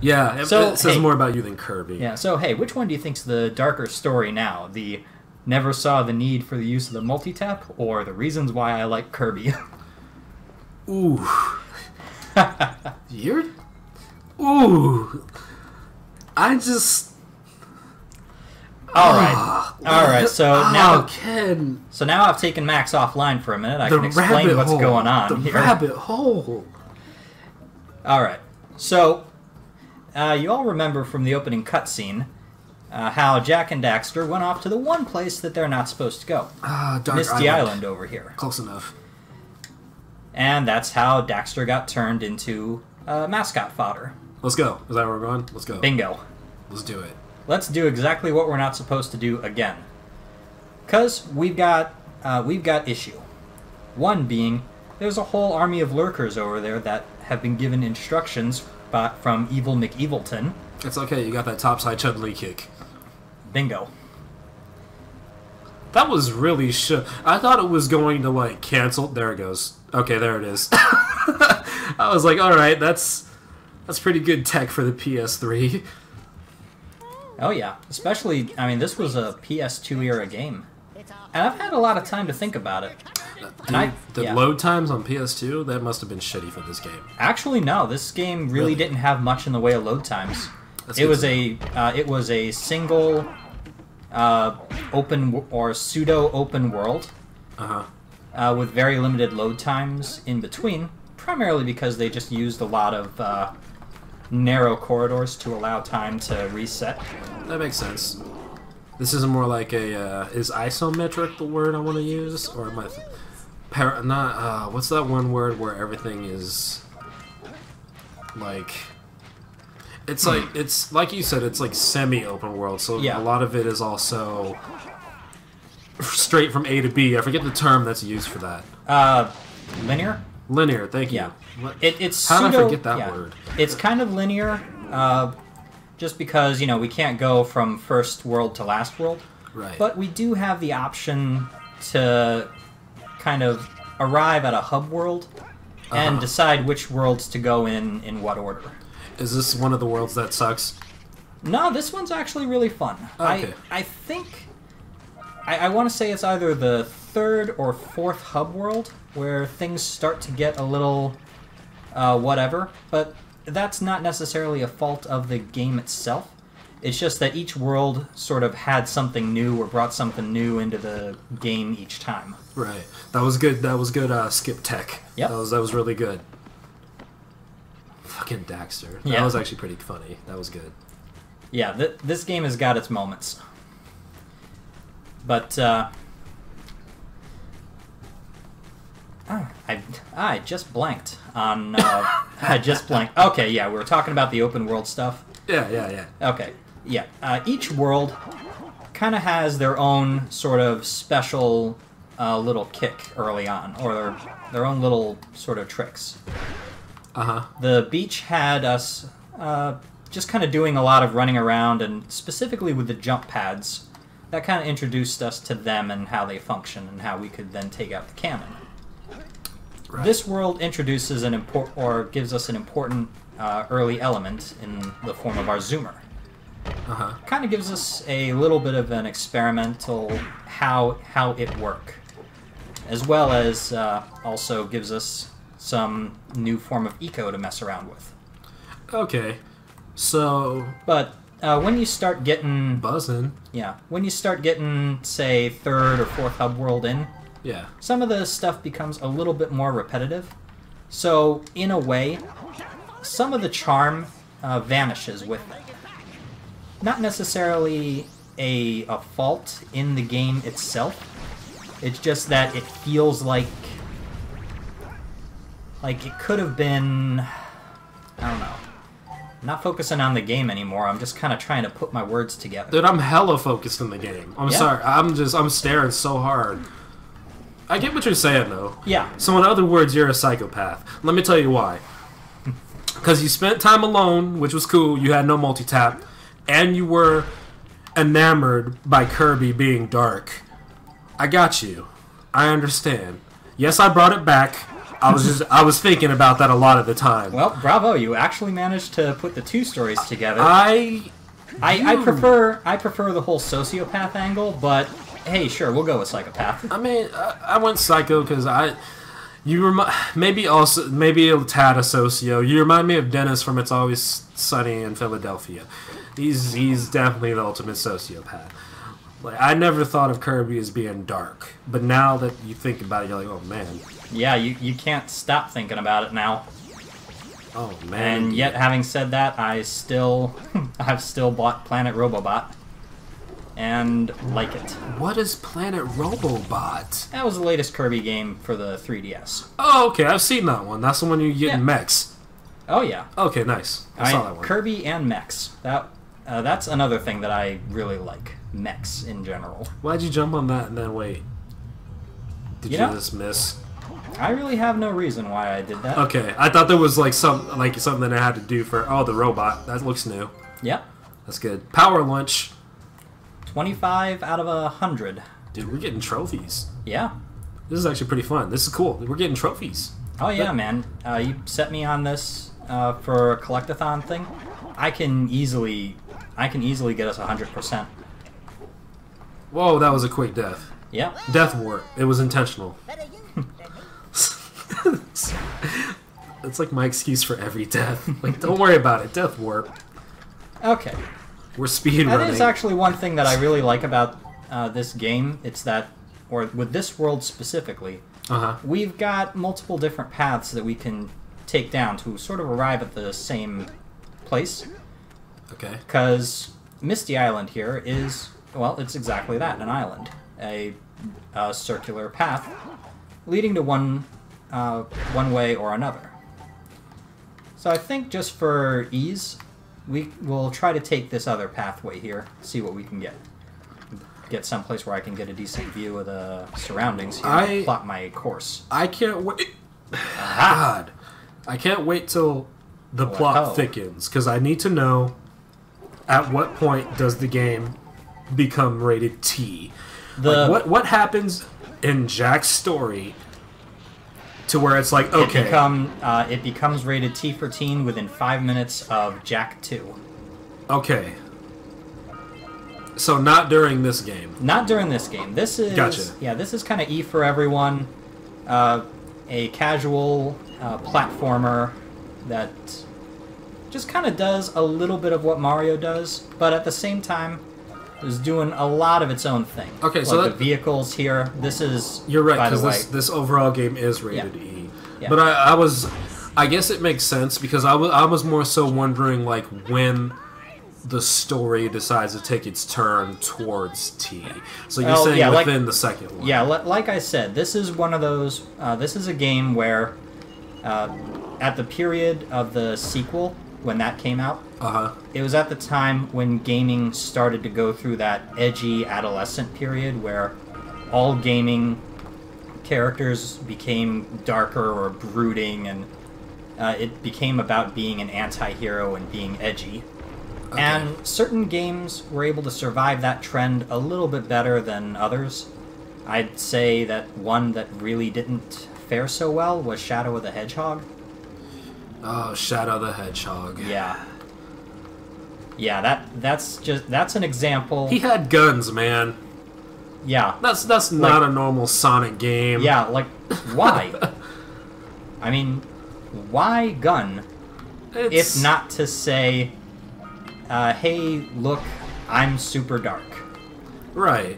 Yeah, it says more about you than Kirby. Yeah, so hey, which one do you think's the darker story now? The never saw the need for the use of the multi-tap, or the reasons why I like Kirby? Ooh. Ooh. I just... Alright, so now... Ken. So now I've taken Max offline for a minute. I can explain what's going on here. The rabbit hole. Alright, so... you all remember from the opening cutscene how Jak and Daxter went off to the one place that they're not supposed to go. Misty Island over here. Close enough. And that's how Daxter got turned into mascot fodder. Let's go. Is that where we're going? Let's go. Bingo. Let's do it. Let's do exactly what we're not supposed to do again. Because we've got issue. One being, there's a whole army of lurkers over there that have been given instructions from Evil McEvilton. It's okay, you got that topside Chudley kick. Bingo. That was really I thought it was going to, like, cancel. There it goes. Okay, there it is. I was like, alright, that's pretty good tech for the PS3. Oh yeah, especially, I mean, this was a PS2 era game. And I've had a lot of time to think about it. And the load times on PS2, that must have been shitty for this game. Actually, no. This game really didn't have much in the way of load times. It was a single open or pseudo open world with very limited load times in between. Primarily because they just used a lot of narrow corridors to allow time to reset. That makes sense. This is more like a is isometric the word I want to use, or am I? What's that one word where everything is like? It's like you said, it's like semi-open world. So a lot of it is also straight from A to B. I forget the term that's used for that. Linear. Linear. Thank you. Yeah. It's how did I forget that word? It's kind of linear, just because we can't go from first world to last world. Right. But we do have the option to kind of arrive at a hub world and decide which worlds to go in what order. Is this one of the worlds that sucks? No, this one's actually really fun. Okay. I think... I want to say it's either the third or fourth hub world where things start to get a little whatever, but that's not necessarily a fault of the game itself. It's just that each world sort of had something new or brought something new into the game each time. Right. That was good. That was good skip tech. Yep. That was really good. Fucking Daxter. That was actually pretty funny. That was good. Yeah, this game has got its moments. But, I just blanked on, I just blanked. Okay, yeah, we were talking about the open world stuff. Yeah. Okay, yeah. Each world kind of has their own sort of special little kick early on, or their own little sort of tricks. The beach had us just kind of doing a lot of running around, and specifically with the jump pads, that kind of introduced us to them and how they function and how we could then take out the cannon. Right. This world introduces gives us an important early element in the form of our zoomer. Kind of gives us a little bit of an experimental how it works, as well as also gives us some new form of eco to mess around with. Okay, so... But when you start getting... Buzzing. Yeah, when you start getting, say, third or fourth hub world in, some of the stuff becomes a little bit more repetitive. So, in a way, some of the charm vanishes with it. Not necessarily a fault in the game itself. It's just that it feels like it could have been... I don't know. I'm not focusing on the game anymore. I'm just kind of trying to put my words together. Dude, I'm hella focused on the game. I'm sorry. I'm staring so hard. I get what you're saying, though. Yeah. So in other words, you're a psychopath. Let me tell you why. Because you spent time alone, which was cool. You had no multi-tap. And you were enamored by Kirby being dark. I got you. I understand. Yes, I brought it back. I was thinking about that a lot of the time. Well, bravo! You actually managed to put the two stories together. I prefer the whole sociopath angle, but hey, sure, we'll go with psychopath. I mean, I went psycho because maybe a tad of socio. You remind me of Dennis from It's Always Sunny in Philadelphia. He's definitely the ultimate sociopath. Like, I never thought of Kirby as being dark, but now that you think about it, you're like, oh man. Yeah, you can't stop thinking about it now. Oh man. And yet, having said that, I've still bought Planet Robobot and like it. What is Planet Robobot? That was the latest Kirby game for the 3DS. Oh, okay, I've seen that one. That's the one you get in mechs. Oh yeah. Okay, nice. I saw that one. Kirby and mechs. That's another thing that I really like. Mechs in general. Why'd you jump on that and then wait? Did you just miss? I really have no reason why I did that. Okay, I thought there was like something I had to do for the robot. That looks new. Yep. That's good. Power lunch. 25 out of 100. Dude, we're getting trophies. Yeah. This is actually pretty fun. This is cool. We're getting trophies. Oh yeah, man. You set me on this for a collectathon thing. I can easily get us 100%. Whoa, that was a quick death. Yeah. Death warp. It was intentional. It's like my excuse for every death. Like, don't worry about it. Death warp. Okay. We're speed running. That is actually one thing that I really like about this game. It's that, or with this world specifically, we've got multiple different paths that we can take down to sort of arrive at the same place. Okay. Because Misty Island here is, well, it's exactly that, an island. A circular path leading to one way or another. So I think just for ease, we will try to take this other pathway here, see what we can get. Get someplace where I can get a decent view of the surroundings here and plot my course. I can't wait. God. I can't wait till the plot thickens, because I need to know at what point does the game become rated T. Like, what happens in Jak's story to where it's like, okay... It becomes rated T for teen within 5 minutes of Jak 2. Okay. So not during this game. Not during this game. This is... Gotcha. Yeah, this is kind of E for everyone. A casual platformer that just kind of does a little bit of what Mario does, but at the same time is doing a lot of its own thing. Okay, like so the vehicles here. This is... You're right, because this overall game is rated E. Yeah. But I guess it makes sense, because I was more so wondering, like, when the story decides to take its turn towards T. So you're saying within the second one. Yeah, like I said, this is one of those... this is a game where, at the period of the sequel, when that came out, it was at the time when gaming started to go through that edgy adolescent period where all gaming characters became darker or brooding, and it became about being an anti-hero and being edgy. Okay. And certain games were able to survive that trend a little bit better than others. I'd say that one that really didn't fare so well was Shadow of the Hedgehog. Oh, Shadow the Hedgehog. Yeah. Yeah, that's an example. He had guns, man. Yeah. That's not a normal Sonic game. Yeah, like, why? I mean, why gun? If not to say, hey, look, I'm super dark. Right.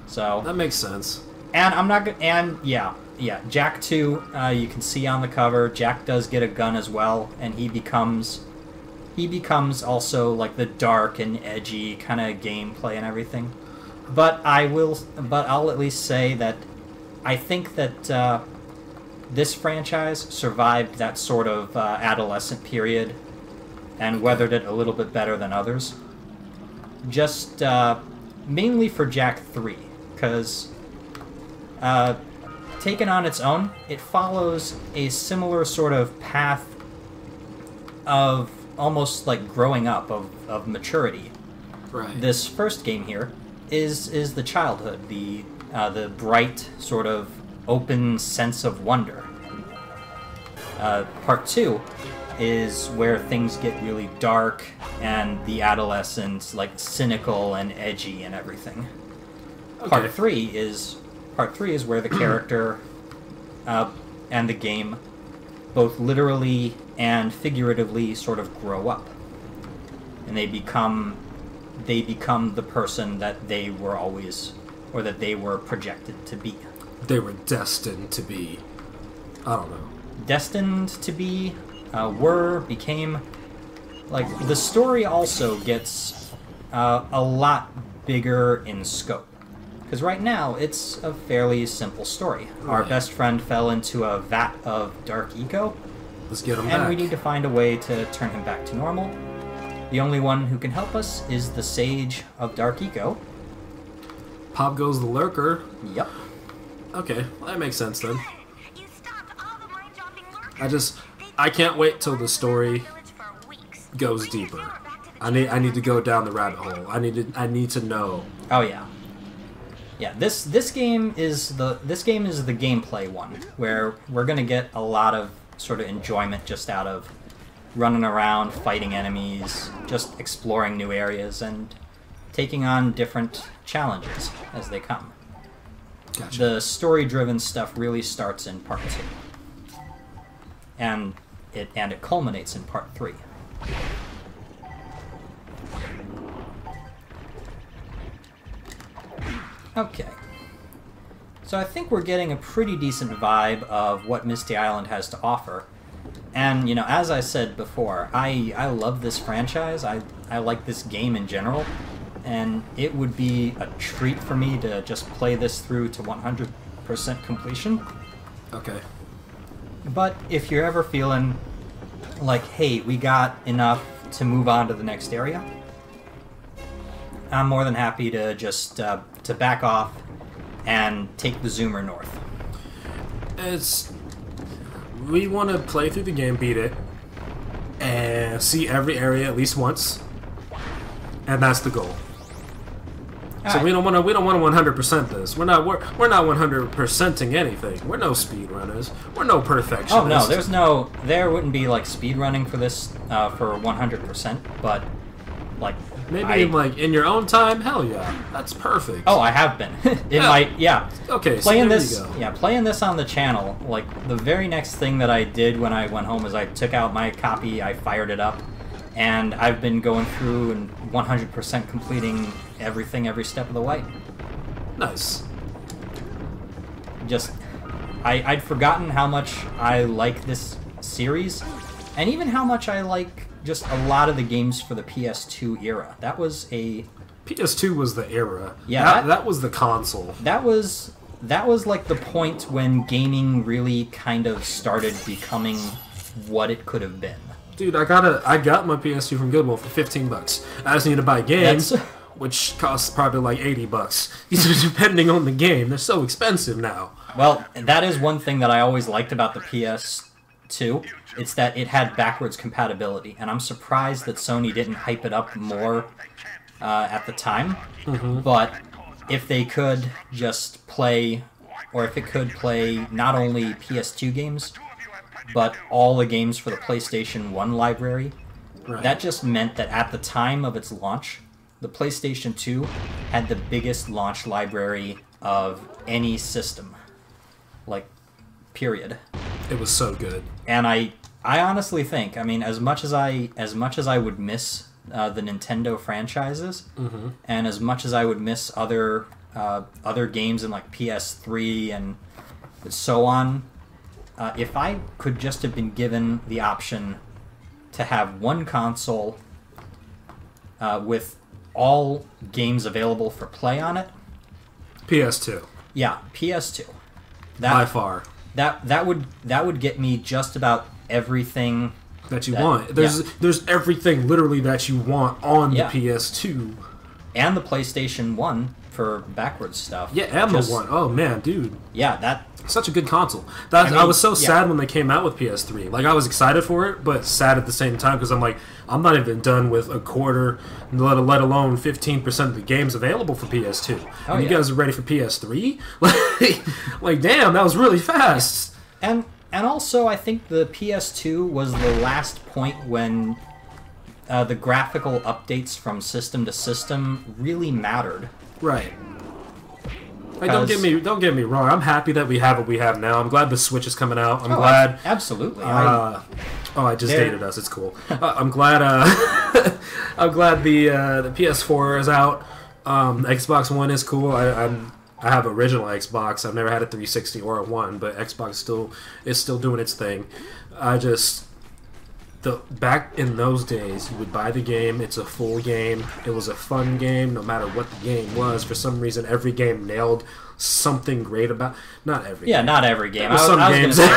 So that makes sense. And I'm not gonna. And yeah, Jak 2. You can see on the cover, Jak does get a gun as well, and he becomes also like the dark and edgy kind of gameplay and everything. But I'll at least say that I think that this franchise survived that sort of adolescent period and weathered it a little bit better than others. Just mainly for Jak 3, because taken on its own, it follows a similar sort of path of almost like growing up, of maturity. Right. This first game here is the childhood, the bright sort of open sense of wonder Part 2 is where things get really dark and the adolescents like cynical and edgy and everything. Okay. Part 3 is where the character and the game both literally and figuratively sort of grow up, and they become the person that they were always, or that they were projected to be. They were destined to be. I don't know. Destined to be, became. Like, the story also gets a lot bigger in scope. Because right now, it's a fairly simple story. Our best friend fell into a vat of dark eco. Let's get him and back. we need to find a way to turn him back to normal. The only one who can help us is the Sage of Dark Eco. Pop goes the lurker. Yep. Okay, well, that makes sense then. I can't wait till the story goes deeper. I need to go down the rabbit hole. I need to know. Oh yeah. Yeah, this game is the gameplay one, where we're gonna get a lot of sort of enjoyment just out of running around, fighting enemies, just exploring new areas, and taking on different challenges as they come. Gotcha. The story-driven stuff really starts in Part 2. And it culminates in Part 3. Okay. So I think we're getting a pretty decent vibe of what Misty Island has to offer. And, you know, as I said before, I love this franchise. I like this game in general. And it would be a treat for me to just play this through to 100% completion. Okay. But if you're ever feeling like, hey, we got enough to move on to the next area, I'm more than happy to just to back off and take the zoomer north. We want to play through the game, beat it, and see every area at least once, and that's the goal. So we don't want to 100% this. We're not 100%ing anything. We're no speedrunners. We're no perfectionists. Oh no, there wouldn't be like speedrunning for this for 100%, but like maybe like in your own time. Hell yeah, that's perfect. Oh, I have been. Okay, playing so there this. you go. Yeah, playing this on the channel. Like the very next thing that I did when I went home is I took out my copy, I fired it up, and I've been going through and 100% completing everything every step of the way. Nice. Just, I'd forgotten how much I like this series, and even how much I like just a lot of the games for the PS2 era. That was a... PS2 was the era. Yeah, that was the console. That was like the point when gaming really kind of started becoming what it could have been. Dude, I got my PS2 from Goodwill for $15. I just need to buy games, which costs probably like $80. Depending on the game. They're so expensive now. Well, that is one thing that I always liked about the PS2. It's that it had backwards compatibility, and I'm surprised that Sony didn't hype it up more at the time. Mm-hmm. But if they could just play, or if it could play not only PS2 games, but all the games for the PlayStation 1 library, that just meant that at the time of its launch, the PlayStation 2 had the biggest launch library of any system. Like, period. It was so good. And I honestly think, I mean, as much as I would miss the Nintendo franchises, mm-hmm. and as much as I would miss other games in like PS3 and so on, if I could just have been given the option to have one console with all games available for play on it, PS2. Yeah, PS2. By far. That would get me just about everything that you want. There's everything literally that you want on the PS2 and the PlayStation 1 for backwards stuff. Yeah, and the one. Oh man, dude. Yeah, that such a good console. I was so sad when they came out with PS3. Like I was excited for it, but sad at the same time because I'm like, I'm not even done with a quarter, let alone 15% of the games available for PS2. Oh, and you guys are ready for PS3? Like damn, that was really fast. And And also, I think the PS2 was the last point when the graphical updates from system to system really mattered. Right. Like, don't get me wrong. I'm happy that we have what we have now. I'm glad the Switch is coming out. I'm glad. Absolutely. I just dated us. It's cool. I'm glad. I'm glad the PS4 is out. Xbox One is cool. I have original Xbox. I've never had a 360 or a One, but Xbox is still doing its thing. Back in those days, you would buy the game. It's a full game. It was a fun game, no matter what the game was. For some reason, every game nailed something great about. Not every. Yeah, game. not every game. Some I was games. Gonna say,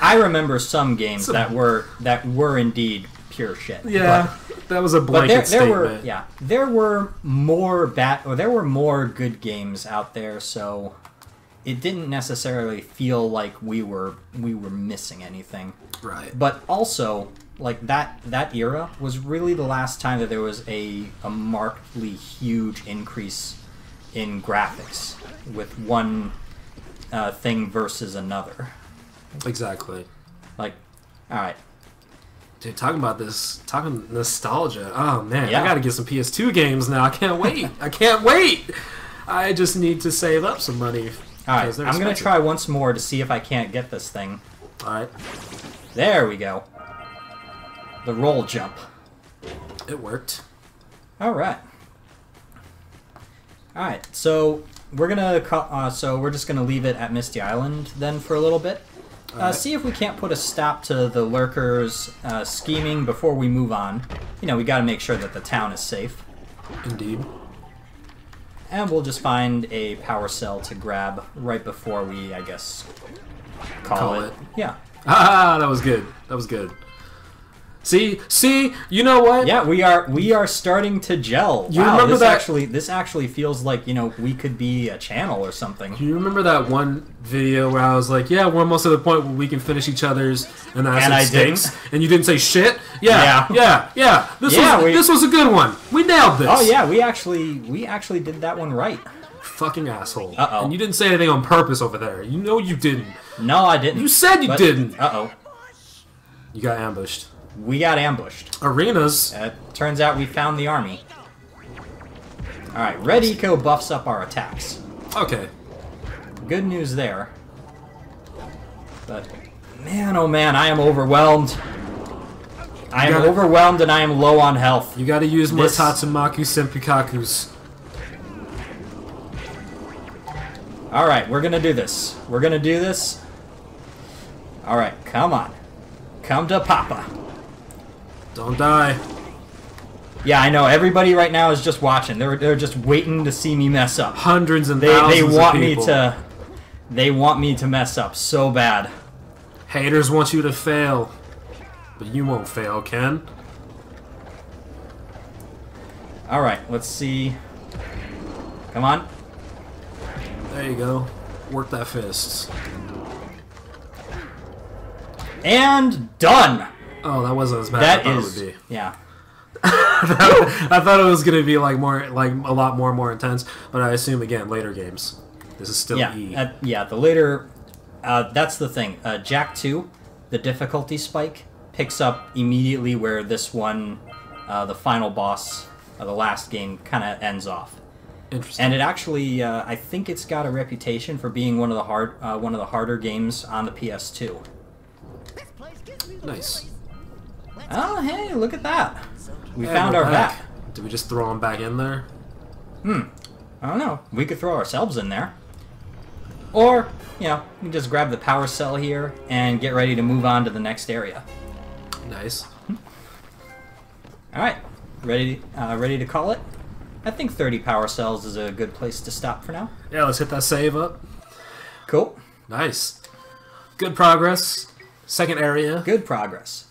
I remember some games that were indeed pure shit. Yeah, that was a blanket statement. There were more good games out there, so it didn't necessarily feel like we were missing anything. Right. But also, like that era was really the last time that there was a markedly huge increase in graphics with one thing versus another. Exactly. Like, all right. Dude, talking nostalgia. Oh man, Yeah. I gotta get some PS2 games now. I can't wait. I just need to save up some money. All right, I'm gonna try once more to see if I can't get this thing. All right. There we go. The roll jump. It worked. All right. All right. So we're just gonna leave it at Misty Island then for a little bit. Right. See if we can't put a stop to the lurkers scheming before we move on. You know, we got to make sure that the town is safe. Indeed. And we'll just find a power cell to grab right before we, I guess, call it. Yeah. Ah, that was good. That was good. See, you know what? Yeah, we are starting to gel. You wow, remember this actually feels like, you know, we could be a channel or something. Do you remember that one video where I was like, yeah, we're almost at the point where we can finish each other's, and I said steaks, and you didn't say shit? Yeah. This was a good one. We nailed this. Oh yeah, we actually did that one right. Fucking asshole. Uh-oh. And you didn't say anything on purpose over there. You know you didn't. No, I didn't. You said you didn't. Uh-oh. You got ambushed. We got ambushed. Arenas. Turns out we found the army. Alright, Red Eco buffs up our attacks. Okay. Good news there. But, man, oh man, I am overwhelmed. I am overwhelmed and I am low on health. You gotta use more Tatsumaku Senpikakus. Alright, we're gonna do this. We're gonna do this. Alright, come on. Come to Papa. Don't die. Yeah, I know. Everybody right now is just watching. They're just waiting to see me mess up. Hundreds and thousands of people. They want me to mess up so bad. Haters want you to fail. But you won't fail, Ken. Alright, let's see. Come on. There you go. Work that fist. And done! Oh, that wasn't as bad as I thought it would be. Yeah. I thought it was gonna be like a lot more intense, but I assume again later games. This is still E. The later. That's the thing. Jak 2, the difficulty spike picks up immediately where this one, the final boss of the last game, kind of ends off. Interesting. And it actually, I think it's got a reputation for being one of the harder games on the PS2. Nice. Oh, hey, look at that. We found our back. Did we just throw him back in there? I don't know. We could throw ourselves in there. Or, you know, we can just grab the power cell here and get ready to move on to the next area. Nice. Alright. Ready to call it? I think 30 power cells is a good place to stop for now. Yeah, let's hit that save up. Cool. Nice. Good progress. Second area. Good progress.